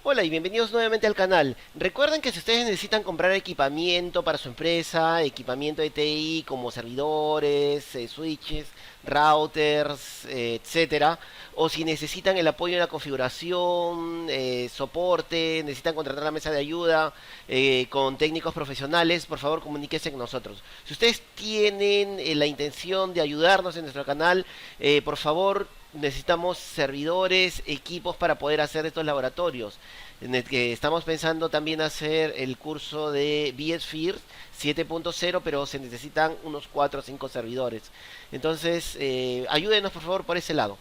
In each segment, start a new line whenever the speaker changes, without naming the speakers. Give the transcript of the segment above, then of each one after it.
Hola y bienvenidos nuevamente al canal. Recuerden que si ustedes necesitan comprar equipamiento para su empresa, equipamiento de TI como servidores, switches, routers, etcétera, o si necesitan el apoyo en la configuración, soporte, necesitan contratar la mesa de ayuda con técnicos profesionales, por favor comuníquense con nosotros. Si ustedes tienen la intención de ayudarnos en nuestro canal, por favor necesitamos servidores, equipos para poder hacer estos laboratorios. En el que estamos pensando también hacer el curso de vSphere 7.0, pero se necesitan unos 4 o 5 servidores. Entonces, ayúdenos por favor por ese lado.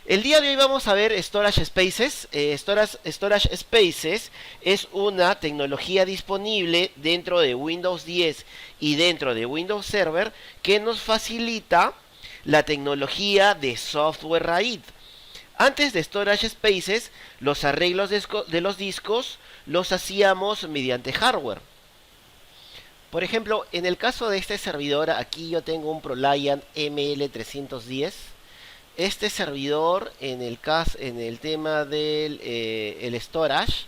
El día de hoy vamos a ver Storage Spaces. Storage Spaces es una tecnología disponible dentro de Windows 10 y dentro de Windows Server que nos facilita la tecnología de software RAID. Antes de Storage Spaces, los arreglos de los discos los hacíamos mediante hardware. Por ejemplo, en el caso de este servidor, aquí yo tengo un ProLiant ML310. Este servidor, en el tema del el storage,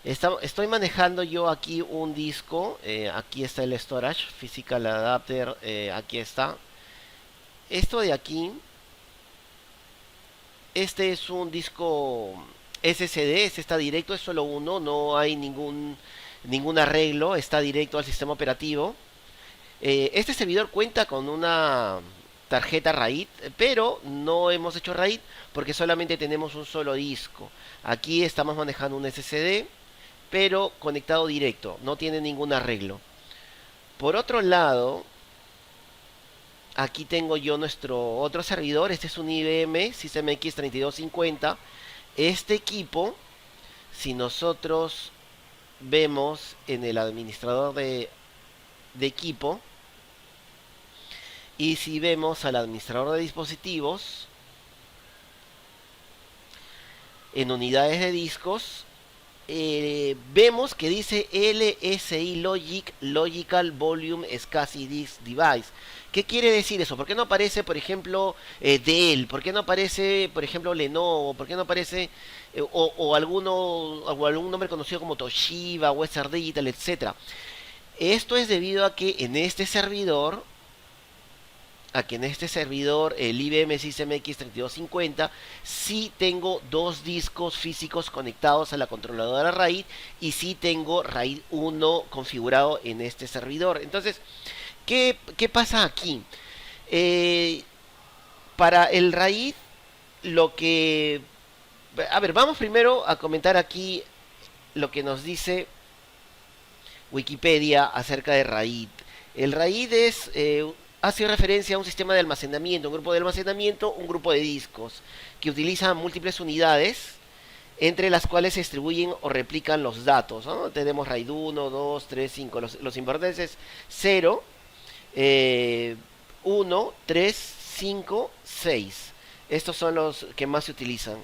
estoy manejando yo aquí un disco. Aquí está el storage, physical adapter, aquí está. Esto de aquí, este es un disco SSD, este está directo, es solo uno, no hay ningún arreglo, está directo al sistema operativo. Este servidor cuenta con una tarjeta RAID, pero no hemos hecho RAID porque solamente tenemos un solo disco. Aquí estamos manejando un SSD, pero conectado directo, no tiene ningún arreglo. Por otro lado, aquí tengo yo nuestro otro servidor. Este es un IBM System X3250. Este equipo, si nosotros vemos en el administrador de equipo, y si vemos al administrador de dispositivos en unidades de discos, vemos que dice LSI Logical Volume SCSI Disk Device. ¿Qué quiere decir eso? ¿Por qué no aparece, por ejemplo, Dell? ¿Por qué no aparece, por ejemplo, Lenovo? ¿Por qué no aparece o algún nombre conocido como Toshiba, Western Digital, etcétera? Esto es debido a que en este servidor, el IBM System X3250, sí tengo dos discos físicos conectados a la controladora RAID y sí tengo RAID 1 configurado en este servidor. Entonces, ¿qué pasa aquí? Para el RAID, lo que... A ver, vamos primero a comentar aquí lo que nos dice Wikipedia acerca de RAID. El RAID hace referencia a un sistema de almacenamiento, un grupo de almacenamiento, un grupo de discos, que utilizan múltiples unidades, entre las cuales se distribuyen o replican los datos, ¿no? Tenemos RAID 1, 2, 3, 5. Los importantes es 0, 1, 3, 5, 6. Estos son los que más se utilizan.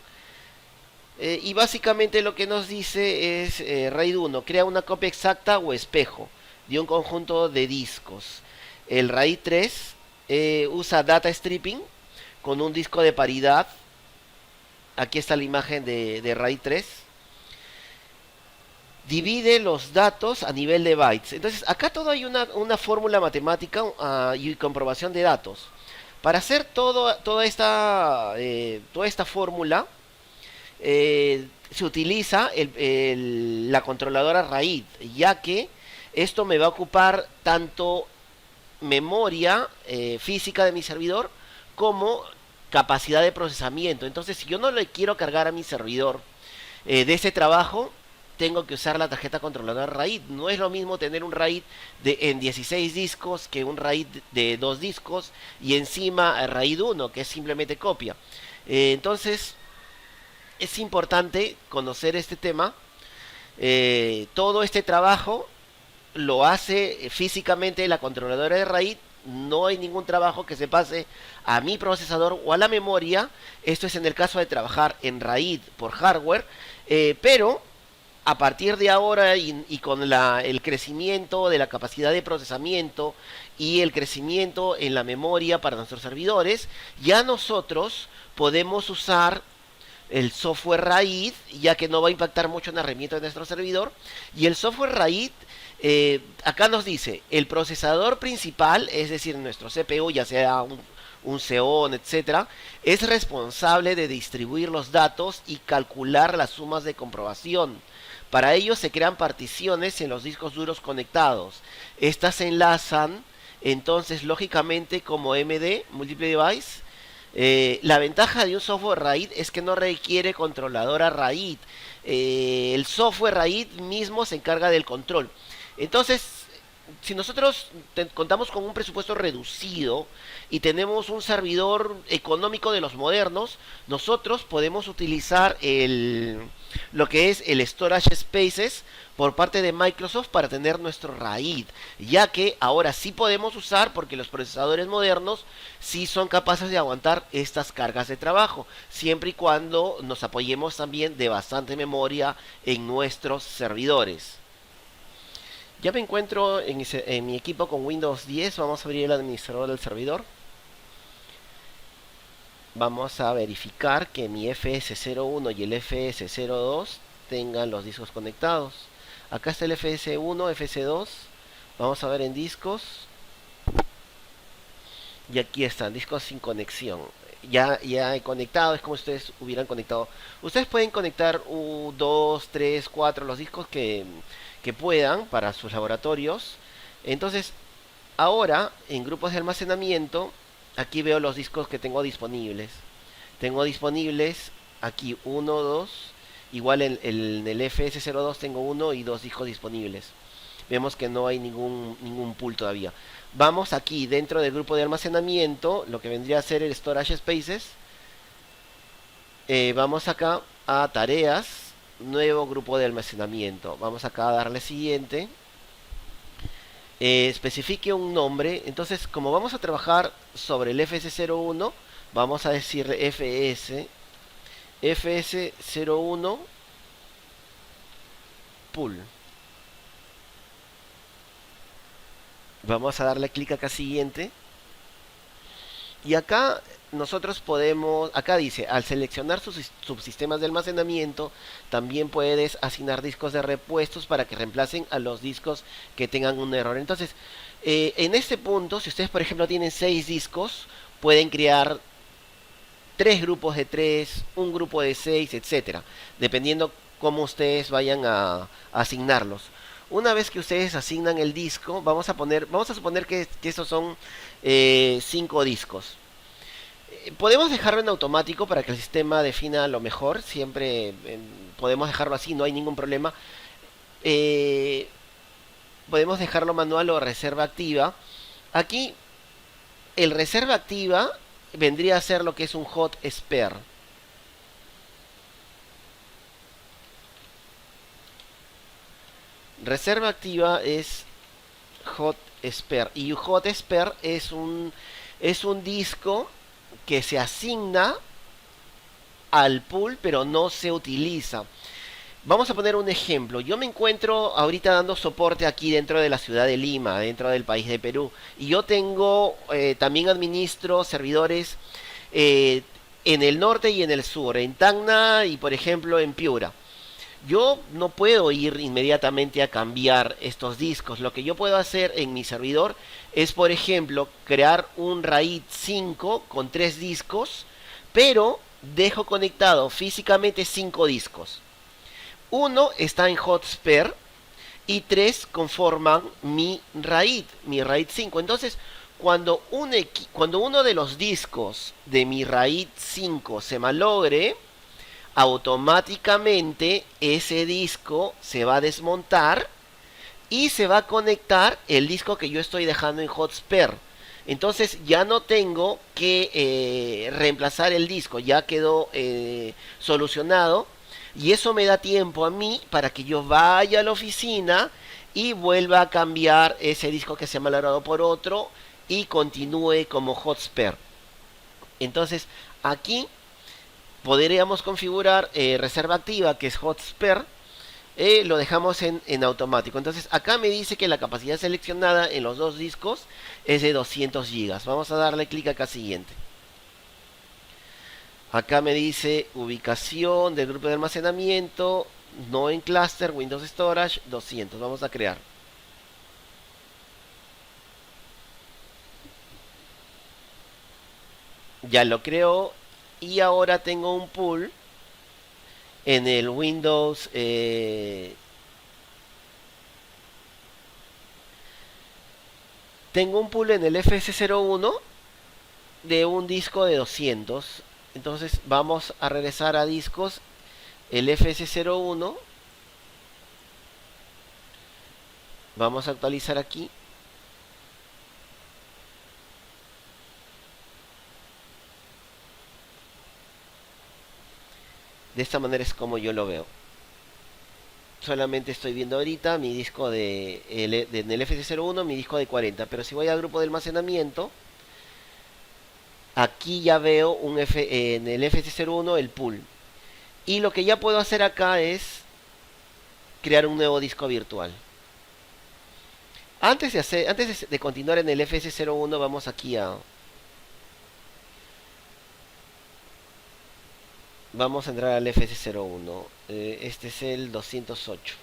Y básicamente lo que nos dice es RAID 1, crea una copia exacta o espejo de un conjunto de discos. El RAID 3 usa data stripping con un disco de paridad. Aquí está la imagen de RAID 3. Divide los datos a nivel de bytes. Entonces acá todo hay una fórmula matemática y comprobación de datos. Para hacer toda esta fórmula, se utiliza la controladora RAID, ya que esto me va a ocupar tanto memoria física de mi servidor como capacidad de procesamiento. Entonces, si yo no le quiero cargar a mi servidor de ese trabajo, tengo que usar la tarjeta controladora RAID. No es lo mismo tener un RAID en 16 discos que un RAID de 2 discos y encima RAID 1, que es simplemente copia. Entonces, es importante conocer este tema. Todo este trabajo lo hace físicamente la controladora de RAID. No hay ningún trabajo que se pase a mi procesador o a la memoria. Esto es en el caso de trabajar en RAID por hardware. Pero a partir de ahora y con el crecimiento de la capacidad de procesamiento y el crecimiento en la memoria para nuestros servidores, ya nosotros podemos usar el software RAID, ya que no va a impactar mucho en el rendimiento de nuestro servidor. Y el software RAID, acá nos dice, el procesador principal, es decir, nuestro CPU, ya sea un Xeon, etcétera, es responsable de distribuir los datos y calcular las sumas de comprobación. Para ello se crean particiones en los discos duros conectados. Estas se enlazan entonces lógicamente como MD, Multiple Device. La ventaja de un software RAID es que no requiere controladora RAID. El software RAID mismo se encarga del control. Entonces, si nosotros contamos con un presupuesto reducido y tenemos un servidor económico de los modernos, nosotros podemos utilizar lo que es el Storage Spaces por parte de Microsoft para tener nuestro RAID, ya que ahora sí podemos usar porque los procesadores modernos sí son capaces de aguantar estas cargas de trabajo, siempre y cuando nos apoyemos también de bastante memoria en nuestros servidores. Ya me encuentro en mi equipo con Windows 10. Vamos a abrir el administrador del servidor. Vamos a verificar que mi FS01 y el FS02 tengan los discos conectados. Acá está el FS1, FS2. Vamos a ver en discos. Y aquí están, discos sin conexión. Ya he conectado, es como si ustedes hubieran conectado. Ustedes pueden conectar 2, 3, 4 los discos que puedan para sus laboratorios. Entonces, ahora en grupos de almacenamiento, aquí veo los discos que tengo disponibles. Tengo disponibles aquí 1, 2. Igual en el FS02 tengo 1 y 2 discos disponibles. Vemos que no hay ningún pool todavía. Vamos aquí dentro del grupo de almacenamiento, lo que vendría a ser el Storage Spaces. Vamos acá a tareas, nuevo grupo de almacenamiento. Vamos acá a darle siguiente. Especifique un nombre. Entonces, como vamos a trabajar sobre el FS01, vamos a decirle FS01 pool. Vamos a darle clic acá siguiente. Y acá nosotros podemos, acá dice, al seleccionar sus subsistemas de almacenamiento, también puedes asignar discos de repuestos para que reemplacen a los discos que tengan un error. Entonces, en este punto, si ustedes por ejemplo tienen 6 discos, pueden crear 3 grupos de 3, un grupo de 6, etcétera, dependiendo cómo ustedes vayan a asignarlos. Una vez que ustedes asignan el disco, vamos a suponer que estos son 5 discos. Podemos dejarlo en automático para que el sistema defina lo mejor. Siempre podemos dejarlo así, no hay ningún problema. Eh, Podemos dejarlo manual o reserva activa. Aquí, el reserva activa vendría a ser lo que es un hot spare. Reserva activa es hot spare. Y hot spare es un disco que se asigna al pool, pero no se utiliza. Vamos a poner un ejemplo. Yo me encuentro ahorita dando soporte aquí dentro de la ciudad de Lima, dentro del país de Perú. Y yo tengo, también administro servidores en el norte y en el sur, en Tacna y por ejemplo en Piura. Yo no puedo ir inmediatamente a cambiar estos discos. Lo que yo puedo hacer en mi servidor es, por ejemplo, crear un RAID 5 con 3 discos, pero dejo conectado físicamente 5 discos. Uno está en Hotspare y 3 conforman mi RAID 5. Entonces, cuando uno de los discos de mi RAID 5 se malogre, automáticamente ese disco se va a desmontar y se va a conectar el disco que yo estoy dejando en Hotspare. Entonces ya no tengo que reemplazar el disco, ya quedó solucionado y eso me da tiempo a mí para que yo vaya a la oficina y vuelva a cambiar ese disco que se ha malogrado por otro y continúe como Hotspare. Entonces aquí podríamos configurar reserva activa, que es Hotspare. Lo dejamos en automático. Entonces acá me dice que la capacidad seleccionada en los dos discos es de 200 GB. Vamos a darle clic acá siguiente. Acá me dice ubicación del grupo de almacenamiento, no en cluster, Windows Storage 200. Vamos a crear. Ya lo creo y ahora tengo un pool en el Windows. Tengo un pool en el FS01 de un disco de 200. Entonces vamos a regresar a discos, el FS01. Vamos a actualizar aquí. De esta manera es como yo lo veo. Solamente estoy viendo ahorita mi disco en el FS01, mi disco de 40. Pero si voy al grupo de almacenamiento, aquí ya veo en el FS01 el pool. Y lo que ya puedo hacer acá es crear un nuevo disco virtual. Antes de continuar en el FS01, vamos aquí a... Vamos a entrar al FS01. Este es el 208.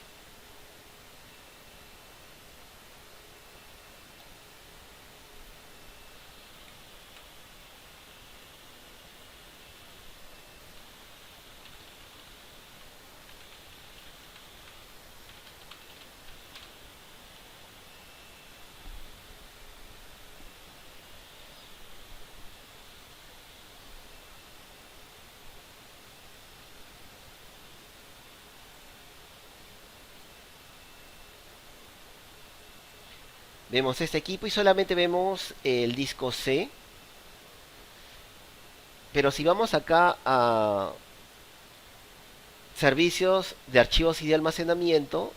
Vemos este equipo y solamente vemos el disco C. Pero si vamos acá a servicios de archivos y de almacenamiento,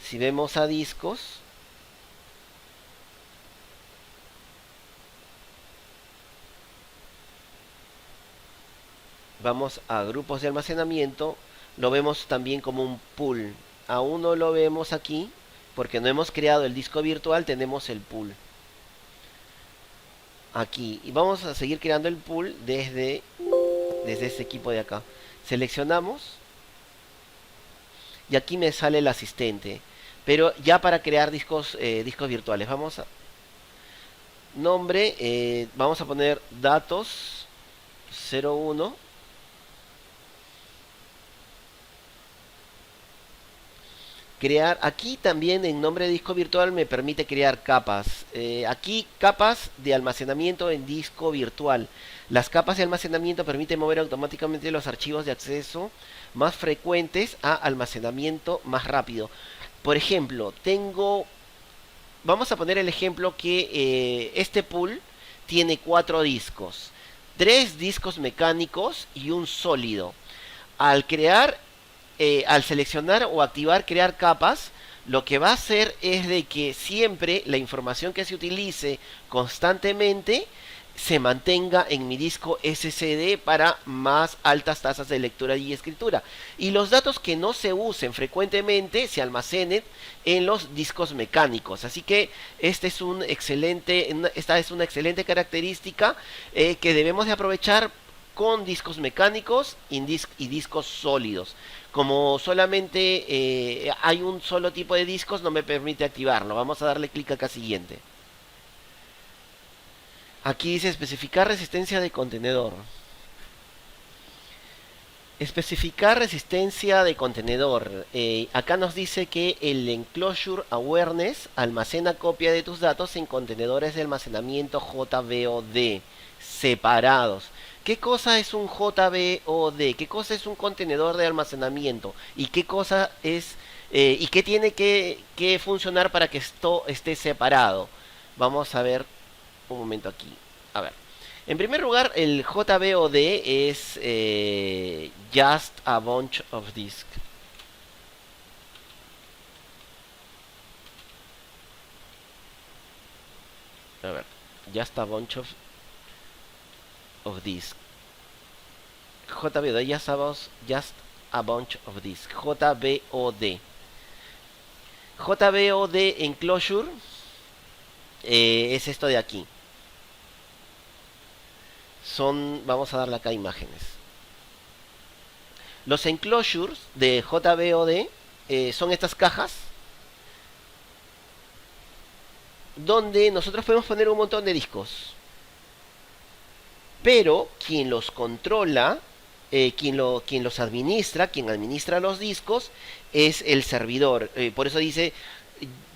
si vemos a discos, vamos a grupos de almacenamiento, lo vemos también como un pool. Aún no lo vemos aquí porque no hemos creado el disco virtual, tenemos el pool aquí. Y vamos a seguir creando el pool desde este equipo de acá. Seleccionamos y aquí me sale el asistente. Pero ya para crear discos virtuales, vamos a nombre, vamos a poner datos 01. Crear, aquí también en nombre de disco virtual me permite crear capas. Aquí capas de almacenamiento en disco virtual. Las capas de almacenamiento permiten mover automáticamente los archivos de acceso más frecuentes a almacenamiento más rápido. Por ejemplo, vamos a poner el ejemplo que este pool tiene 4 discos. 3 discos mecánicos y un sólido. Al crear al seleccionar o activar crear capas, lo que va a hacer es de que siempre la información que se utilice constantemente se mantenga en mi disco SSD para más altas tasas de lectura y escritura. Y los datos que no se usen frecuentemente se almacenen en los discos mecánicos. Así que esta es una excelente característica que debemos de aprovechar con discos mecánicos y discos sólidos. Como solamente hay un solo tipo de discos, no me permite activarlo. Vamos a darle clic acá siguiente. Aquí dice especificar resistencia de contenedor. Especificar resistencia de contenedor. Acá nos dice que el Enclosure Awareness almacena copia de tus datos en contenedores de almacenamiento JBOD separados. ¿Qué cosa es un JBOD? ¿Qué cosa es un contenedor de almacenamiento? ¿Y qué cosa es y qué tiene que funcionar para que esto esté separado? Vamos a ver un momento aquí. A ver. En primer lugar, el JBOD es Just a Bunch of Disk. A ver, Just a Bunch of Disk. JBOD, Just a Bunch of Disk. JBOD. JBOD Enclosure es esto de aquí. Vamos a darle acá imágenes. Los enclosures de JBOD son estas cajas donde nosotros podemos poner un montón de discos. Pero quien los controla, quien los administra, quien administra los discos, es el servidor. Por eso dice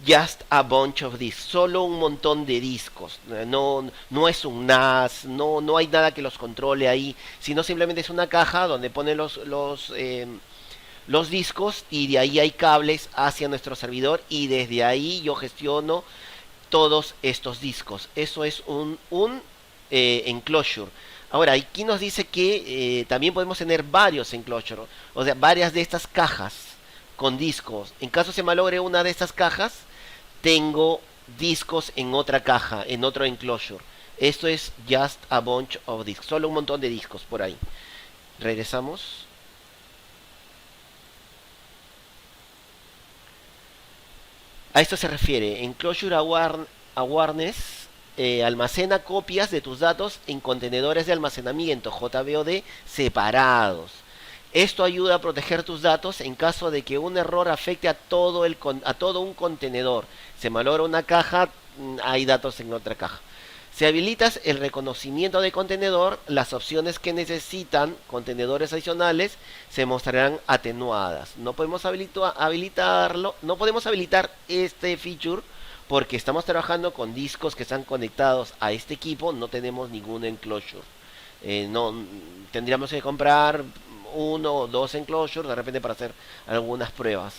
just a bunch of discs, solo un montón de discos. No es un NAS, no hay nada que los controle ahí, sino simplemente es una caja donde ponen los discos y de ahí hay cables hacia nuestro servidor y desde ahí yo gestiono todos estos discos. Eso es un enclosure. Ahora, aquí nos dice que también podemos tener varios enclosure, o sea, varias de estas cajas con discos. En caso se malogre una de estas cajas, tengo discos en otra caja, en otro enclosure. Esto es just a bunch of discs, solo un montón de discos por ahí. Regresamos. A esto se refiere. Enclosure Awareness almacena copias de tus datos en contenedores de almacenamiento JBOD separados. Esto ayuda a proteger tus datos en caso de que un error afecte a todo un contenedor. Se malogra una caja, hay datos en otra caja. Si habilitas el reconocimiento de contenedor, las opciones que necesitan contenedores adicionales se mostrarán atenuadas. No podemos habilitarlo, no podemos habilitar este feature porque estamos trabajando con discos que están conectados a este equipo, no tenemos ningún enclosure. No tendríamos que comprar uno o dos enclosures de repente para hacer algunas pruebas.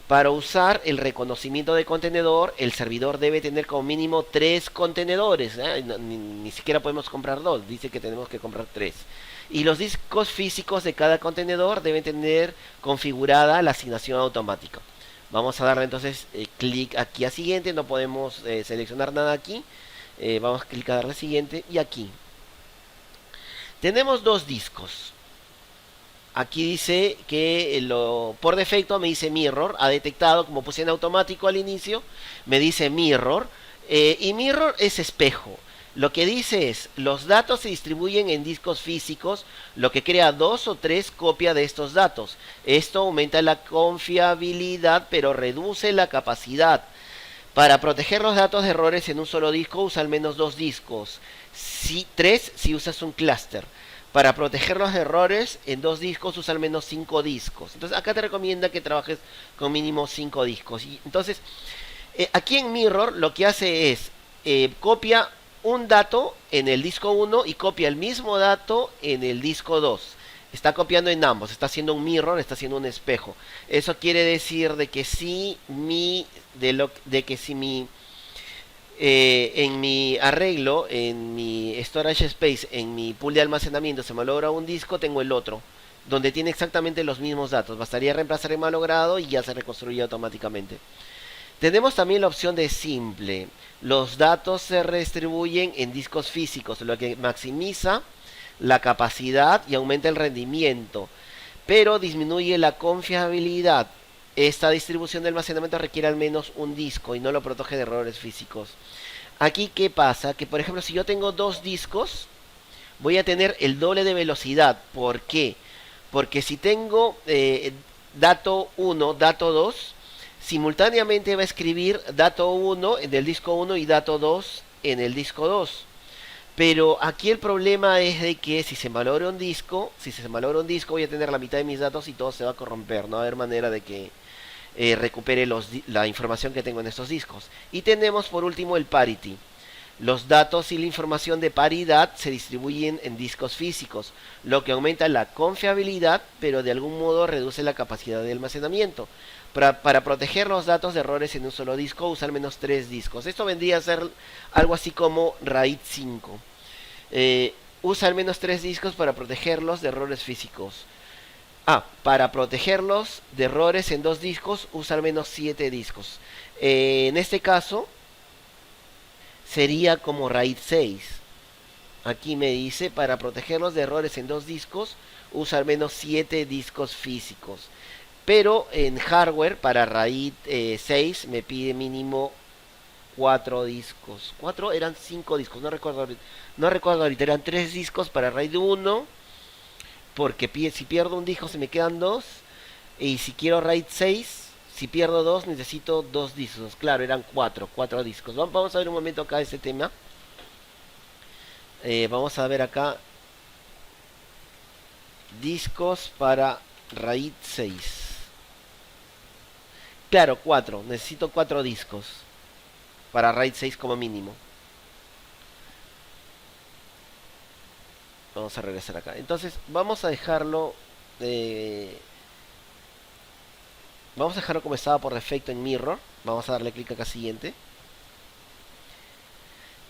Para usar el reconocimiento de contenedor, el servidor debe tener como mínimo 3 contenedores. Ni siquiera podemos comprar 2, dice que tenemos que comprar 3. Y los discos físicos de cada contenedor deben tener configurada la asignación automática. Vamos a darle entonces clic aquí a siguiente, no podemos seleccionar nada aquí. Vamos a clicar a darle siguiente y aquí. Tenemos dos discos. Aquí dice que por defecto me dice mirror, ha detectado, como puse en automático al inicio, me dice mirror, y mirror es espejo. Lo que dice es, los datos se distribuyen en discos físicos, lo que crea 2 o 3 copias de estos datos. Esto aumenta la confiabilidad, pero reduce la capacidad. Para proteger los datos de errores en un solo disco, usa al menos 2 discos. 3 si usas un clúster. Para proteger los errores en 2 discos usa al menos 5 discos. Entonces acá te recomienda que trabajes con mínimo 5 discos. Y entonces aquí en Mirror lo que hace es copia un dato en el disco 1 y copia el mismo dato en el disco 2. Está copiando en ambos, está haciendo un mirror, está haciendo un espejo. Eso quiere decir de que si en mi arreglo, en mi storage space, en mi pool de almacenamiento se malogra un disco, tengo el otro, donde tiene exactamente los mismos datos. Bastaría reemplazar el malogrado y ya se reconstruye automáticamente. Tenemos también la opción de simple. Los datos se redistribuyen en discos físicos, lo que maximiza la capacidad y aumenta el rendimiento, pero disminuye la confiabilidad. Esta distribución de almacenamiento requiere al menos un disco y no lo protege de errores físicos. Aquí, ¿qué pasa? Que por ejemplo, si yo tengo 2 discos, voy a tener el doble de velocidad. ¿Por qué? Porque si tengo dato 1, dato 2, simultáneamente va a escribir dato 1 en el disco 1 y dato 2 en el disco 2. Pero aquí el problema es de que si se malogra un disco, voy a tener la mitad de mis datos y todo se va a corromper. No va a haber manera de que recupere la información que tengo en estos discos. Y tenemos por último el parity. Los datos y la información de paridad se distribuyen en discos físicos, lo que aumenta la confiabilidad, pero de algún modo reduce la capacidad de almacenamiento. Para proteger los datos de errores en un solo disco, usa al menos 3 discos. Esto vendría a ser algo así como RAID 5. Usa al menos 3 discos para protegerlos de errores físicos. Para protegerlos de errores en 2 discos, usa al menos 7 discos. En este caso, sería como RAID 6. Aquí me dice, para protegerlos de errores en 2 discos, usa al menos 7 discos físicos. Pero en hardware, para RAID 6, me pide mínimo 4 discos. 4 eran 5 discos, no recuerdo ahorita. Eran 3 discos para RAID 1 porque si pierdo un disco se me quedan dos, y si quiero RAID 6, si pierdo dos necesito dos discos. Claro, eran cuatro discos. Vamos a ver un momento acá este tema. Vamos a ver acá discos para RAID 6. Claro, cuatro. Necesito cuatro discos para RAID 6 como mínimo. Vamos a regresar acá. Entonces, eh, vamos a dejarlo como estaba por defecto en Mirror. Vamos a darle clic acá siguiente.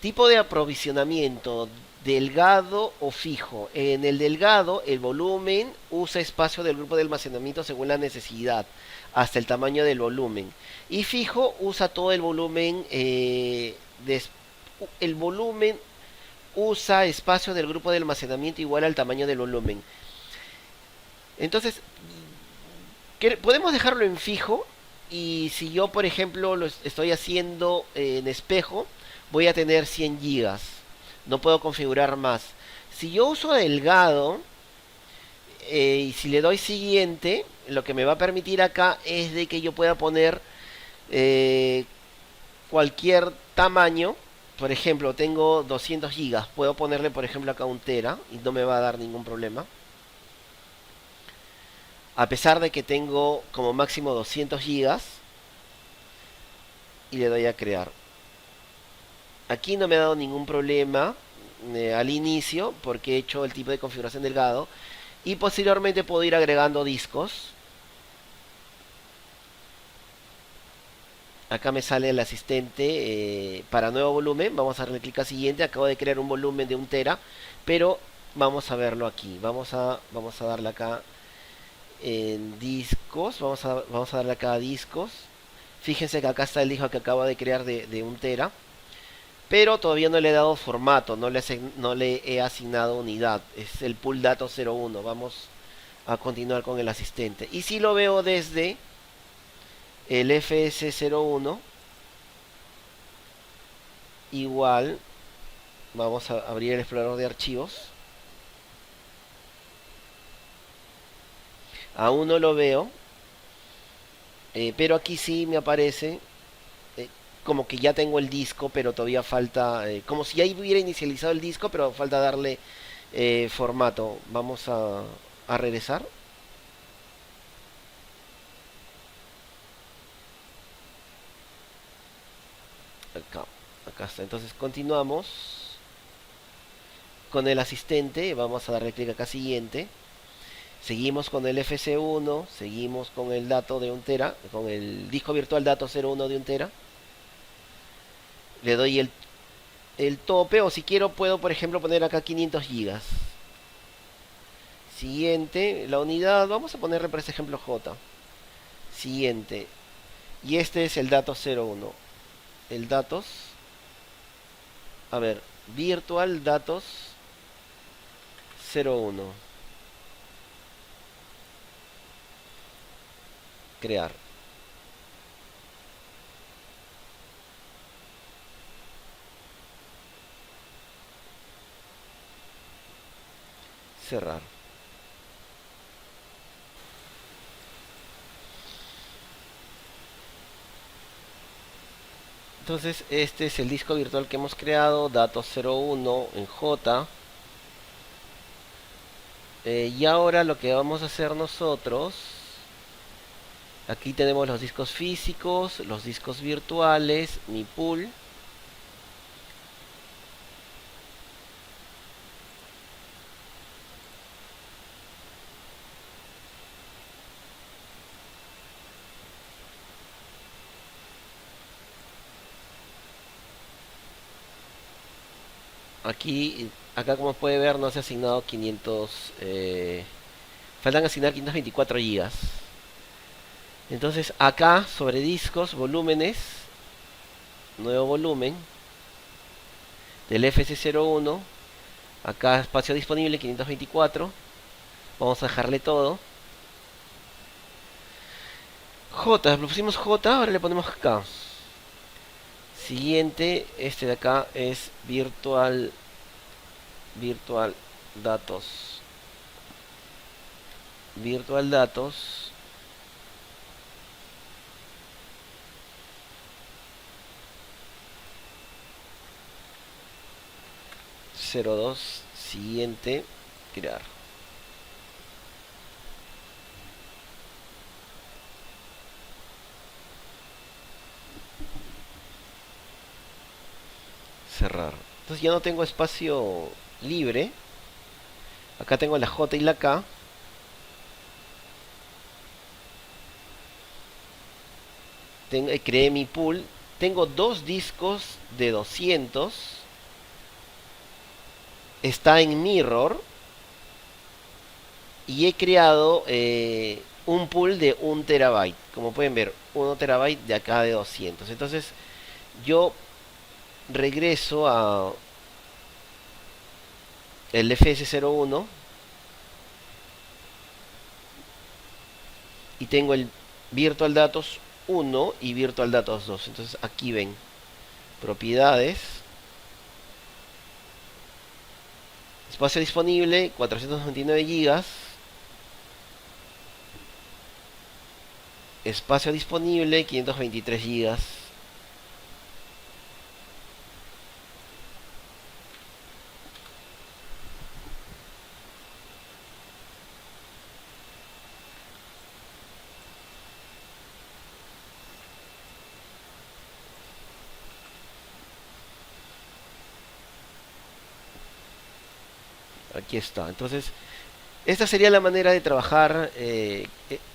Tipo de aprovisionamiento, delgado o fijo. En el delgado, el volumen usa espacio del grupo de almacenamiento según la necesidad, hasta el tamaño del volumen. Y fijo usa todo el volumen, el volumen usa espacio del grupo de almacenamiento igual al tamaño del volumen. Entonces, podemos dejarlo en fijo. Y si yo, por ejemplo, lo estoy haciendo en espejo, voy a tener 100 gigas. No puedo configurar más. Si yo uso delgado, y si le doy siguiente, lo que me va a permitir acá es de que yo pueda poner eh, cualquier tamaño. Por ejemplo, tengo 200 gigas. Puedo ponerle, por ejemplo, acá un tera y no me va a dar ningún problema. A pesar de que tengo como máximo 200 gigas. Y le doy a crear. Aquí no me ha dado ningún problema al inicio porque he hecho el tipo de configuración delgado. Y posteriormente puedo ir agregando discos. Acá me sale el asistente para nuevo volumen. Vamos a darle clic a siguiente. Acabo de crear un volumen de un tera. Pero vamos a verlo aquí. Vamos a darle acá en discos. Vamos a darle acá a discos. Fíjense que acá está el disco que acabo de crear de un tera. Pero todavía no le he dado formato. No le he asignado unidad. Es el pool datos 01. Vamos a continuar con el asistente. Y si lo veo desde el FS01, igual vamos a abrir el explorador de archivos. Aún no lo veo, pero aquí sí me aparece como que ya tengo el disco, pero todavía falta, como si ya hubiera inicializado el disco, pero falta darle formato. Vamos a regresar. Acá está. Entonces continuamos con el asistente. Vamos a darle clic acá siguiente. Seguimos con el FC1. Seguimos con el dato de un tera. Con el disco virtual dato 01 de un tera. Le doy el tope. O si quiero puedo por ejemplo poner acá 500 gigas. Siguiente. La unidad. Vamos a ponerle por este ejemplo J. Siguiente. Y este es el dato 01. El datos. A ver. Virtual datos 01. Crear. Cerrar. Entonces este es el disco virtual que hemos creado, datos 01 en J. Y ahora lo que vamos a hacer nosotros, aquí tenemos los discos físicos, los discos virtuales, mi pool. Acá como puede ver no se ha asignado 500, faltan asignar 524 gigas. Entonces acá sobre discos, volúmenes, nuevo volumen del FC01, acá espacio disponible 524, vamos a dejarle todo. J, lo pusimos J, ahora le ponemos K. Siguiente, este de acá es virtual datos virtual datos, cero dos, siguiente, crear. Cerrar. Entonces ya no tengo espacio libre. Acá tengo la J y la K. Creé mi pool. Tengo dos discos de 200. Está en Mirror. Y he creado un pool de 1 TB. Como pueden ver, 1 TB de acá de 200. Entonces yo regreso a el FS01 y tengo el Virtual Datos 1 y Virtual Datos 2. Entonces aquí ven propiedades, espacio disponible 499 gigas, espacio disponible 523 gigas. Aquí está. Entonces, esta sería la manera de trabajar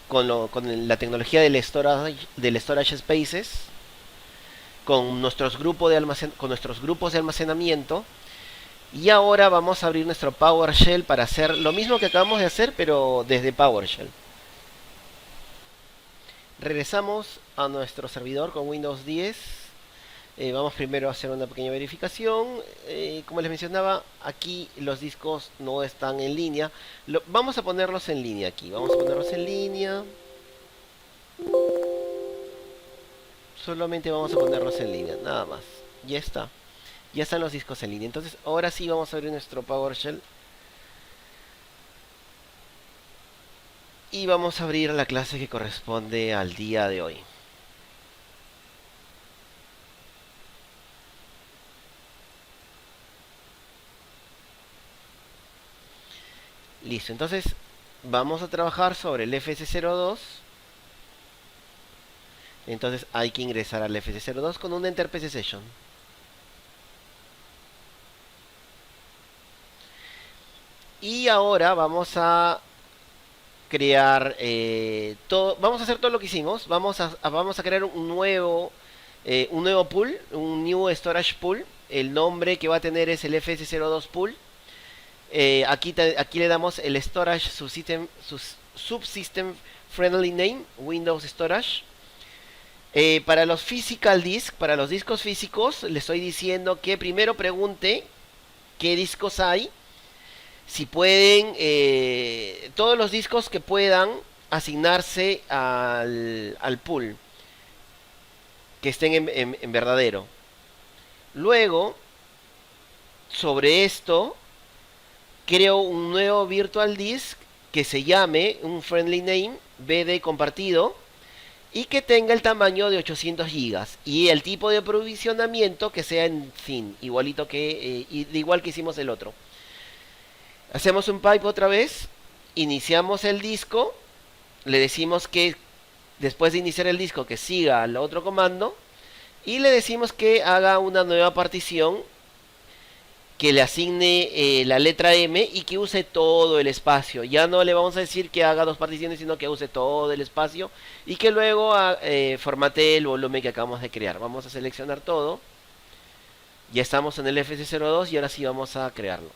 con la tecnología del storage Spaces, con nuestros con nuestros grupos de almacenamiento. Y ahora vamos a abrir nuestro PowerShell para hacer lo mismo que acabamos de hacer, pero desde PowerShell. Regresamos a nuestro servidor con Windows 10. Vamos primero a hacer una pequeña verificación. Como les mencionaba, aquí los discos no están en línea. Vamos a ponerlos en línea aquí. Vamos a ponerlos en línea. Solamente vamos a ponerlos en línea, nada más. Ya está. Ya están los discos en línea. Entonces, ahora sí vamos a abrir nuestro PowerShell. Y vamos a abrir la clase que corresponde al día de hoy. Listo, entonces vamos a trabajar sobre el FS02. Entonces hay que ingresar al FS02 con un Enter PC Session. Y ahora vamos a crear todo. Vamos a hacer todo lo que hicimos. Vamos a crear un nuevo pool, un New Storage Pool. El nombre que va a tener es el FS02 Pool. Aquí le damos el Storage Subsystem Friendly Name, Windows Storage. Para los Physical Disk, para los discos físicos, le estoy diciendo que primero pregunte qué discos hay. Si pueden, todos los discos que puedan asignarse al pool, que estén en verdadero. Luego, sobre esto, creo un nuevo virtual disk que se llame un friendly name BD compartido y que tenga el tamaño de 800 gigas y el tipo de aprovisionamiento que sea en fin, igualito que igual que hicimos el otro. Hacemos un pipe otra vez, iniciamos el disco, le decimos que después de iniciar el disco que siga al otro comando y le decimos que haga una nueva partición que le asigne la letra M y que use todo el espacio. Ya no le vamos a decir que haga dos particiones, sino que use todo el espacio y que luego formatee el volumen que acabamos de crear. Vamos a seleccionar todo. Ya estamos en el FS02 y ahora sí vamos a crearlo.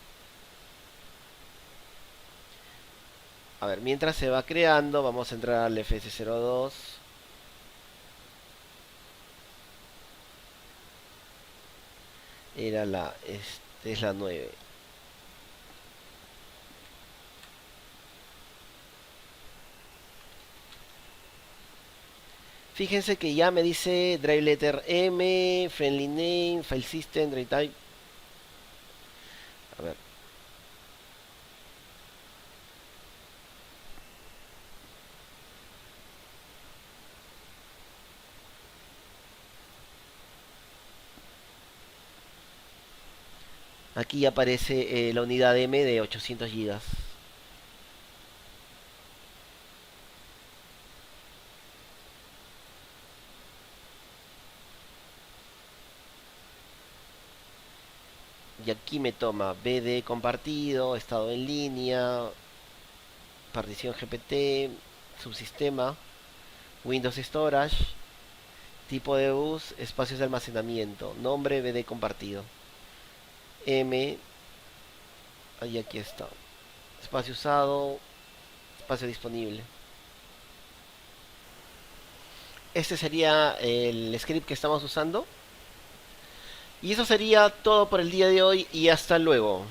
A ver, mientras se va creando, vamos a entrar al FS02. Es la 9. Fíjense que ya me dice drive letter M, friendly name, file system, drive type. A ver. Aquí aparece la unidad M de 800 gigas. Y aquí me toma BD compartido, estado en línea, partición GPT, subsistema, Windows Storage, tipo de bus, espacios de almacenamiento, nombre BD compartido. M, ahí aquí está. Espacio usado, espacio disponible. Este sería el script que estamos usando. Y eso sería todo por el día de hoy y hasta luego.